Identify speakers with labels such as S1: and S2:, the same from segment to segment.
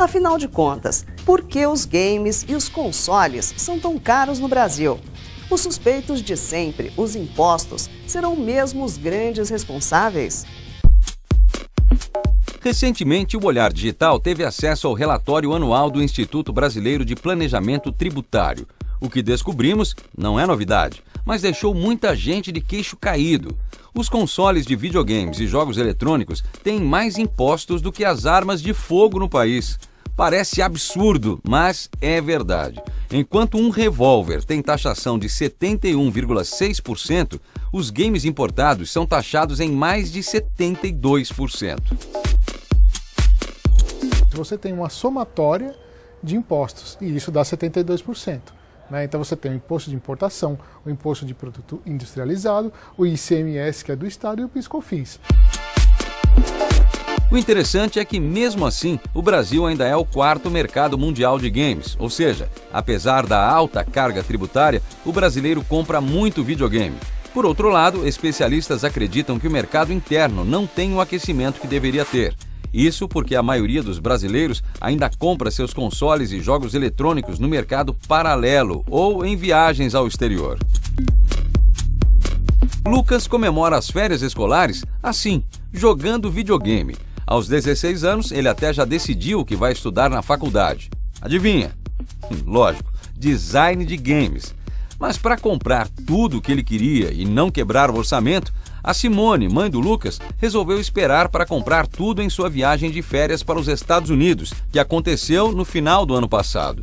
S1: Afinal de contas, por que os games e os consoles são tão caros no Brasil? Os suspeitos de sempre, os impostos, serão mesmo os grandes responsáveis?
S2: Recentemente, o Olhar Digital teve acesso ao relatório anual do Instituto Brasileiro de Planejamento Tributário. O que descobrimos não é novidade, mas deixou muita gente de queixo caído. Os consoles de videogames e jogos eletrônicos têm mais impostos do que as armas de fogo no país. Parece absurdo, mas é verdade. Enquanto um revólver tem taxação de 71,6%, os games importados são taxados em mais de 72%.
S3: Você tem uma somatória de impostos e isso dá 72%. Então você tem o imposto de importação, o imposto de produto industrializado, o ICMS, que é do Estado, e o PIS/COFINS.
S2: O interessante é que, mesmo assim, o Brasil ainda é o quarto mercado mundial de games, ou seja, apesar da alta carga tributária, o brasileiro compra muito videogame. Por outro lado, especialistas acreditam que o mercado interno não tem o aquecimento que deveria ter. Isso porque a maioria dos brasileiros ainda compra seus consoles e jogos eletrônicos no mercado paralelo ou em viagens ao exterior. Lucas comemora as férias escolares assim, jogando videogame. Aos 16 anos, ele até já decidiu o que vai estudar na faculdade. Adivinha? Lógico, design de games. Mas para comprar tudo o que ele queria e não quebrar o orçamento, a Simone, mãe do Lucas, resolveu esperar para comprar tudo em sua viagem de férias para os Estados Unidos, que aconteceu no final do ano passado.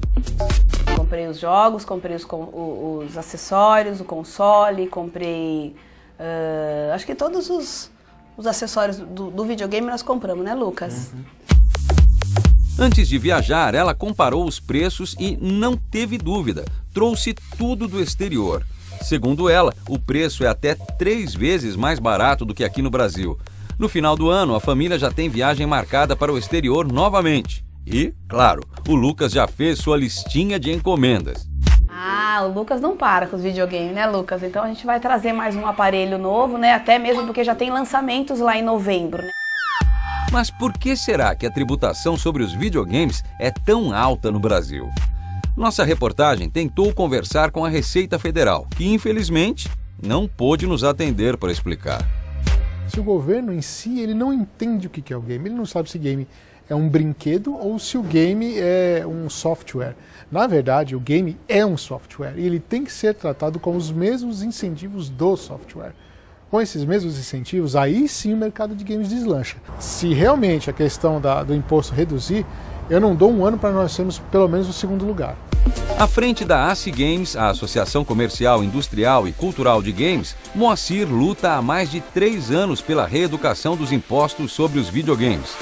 S4: Comprei os jogos, comprei os acessórios, o console, comprei... acho que todos os acessórios do videogame nós compramos, né, Lucas?
S2: Antes de viajar, ela comparou os preços e não teve dúvida, trouxe tudo do exterior. Segundo ela, o preço é até 3 vezes mais barato do que aqui no Brasil. No final do ano, a família já tem viagem marcada para o exterior novamente. E, claro, o Lucas já fez sua listinha de encomendas.
S4: O Lucas não para com os videogames, né, Lucas? Então a gente vai trazer mais um aparelho novo, né? Até mesmo porque já tem lançamentos lá em novembro, né?
S2: Mas por que será que a tributação sobre os videogames é tão alta no Brasil? Nossa reportagem tentou conversar com a Receita Federal, que infelizmente não pôde nos atender para explicar.
S3: Se o governo em si ele não entende o que é o game, ele não sabe se game é um brinquedo ou se o game é um software. Na verdade, o game é um software e ele tem que ser tratado com os mesmos incentivos do software. Com esses mesmos incentivos, aí sim o mercado de games deslancha. Se realmente a questão do imposto reduzir, eu não dou um ano para nós sermos pelo menos o segundo lugar.
S2: À frente da ACI Games, a Associação Comercial, Industrial e Cultural de Games, Moacir luta há mais de 3 anos pela reeducação dos impostos sobre os videogames.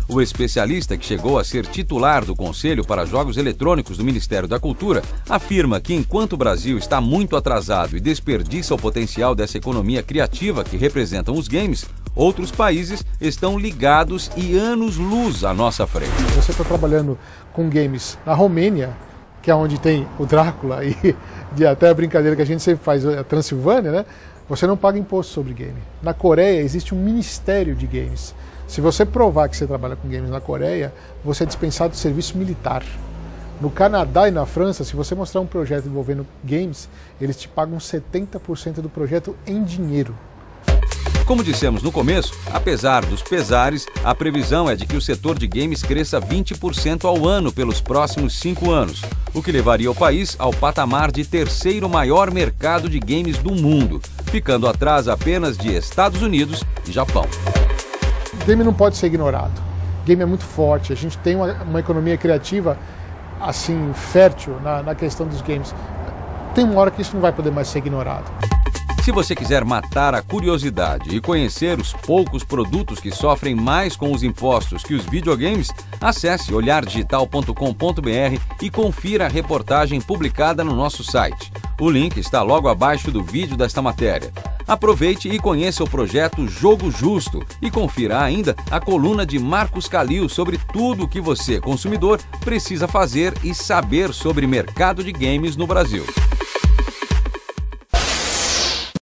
S2: O especialista, que chegou a ser titular do Conselho para Jogos Eletrônicos do Ministério da Cultura, afirma que enquanto o Brasil está muito atrasado e desperdiça o potencial dessa economia criativa que representam os games, outros países estão ligados e anos-luz à nossa frente.
S3: Você está trabalhando com games na Romênia, que é onde tem o Drácula e até a brincadeira que a gente sempre faz, a Transilvânia, né? Você não paga imposto sobre game. Na Coreia existe um ministério de games. Se você provar que você trabalha com games na Coreia, você é dispensado do serviço militar. No Canadá e na França, se você mostrar um projeto envolvendo games, eles te pagam 70% do projeto em dinheiro.
S2: Como dissemos no começo, apesar dos pesares, a previsão é de que o setor de games cresça 20% ao ano pelos próximos 5 anos, o que levaria o país ao patamar de 3º maior mercado de games do mundo, ficando atrás apenas de Estados Unidos e Japão.
S3: O game não pode ser ignorado. O game é muito forte, a gente tem uma economia criativa assim, fértil na questão dos games. Tem uma hora que isso não vai poder mais ser ignorado.
S2: Se você quiser matar a curiosidade e conhecer os poucos produtos que sofrem mais com os impostos que os videogames, acesse olhardigital.com.br e confira a reportagem publicada no nosso site. O link está logo abaixo do vídeo desta matéria. Aproveite e conheça o projeto Jogo Justo e confira ainda a coluna de Marcos Calil sobre tudo o que você, consumidor, precisa fazer e saber sobre mercado de games no Brasil.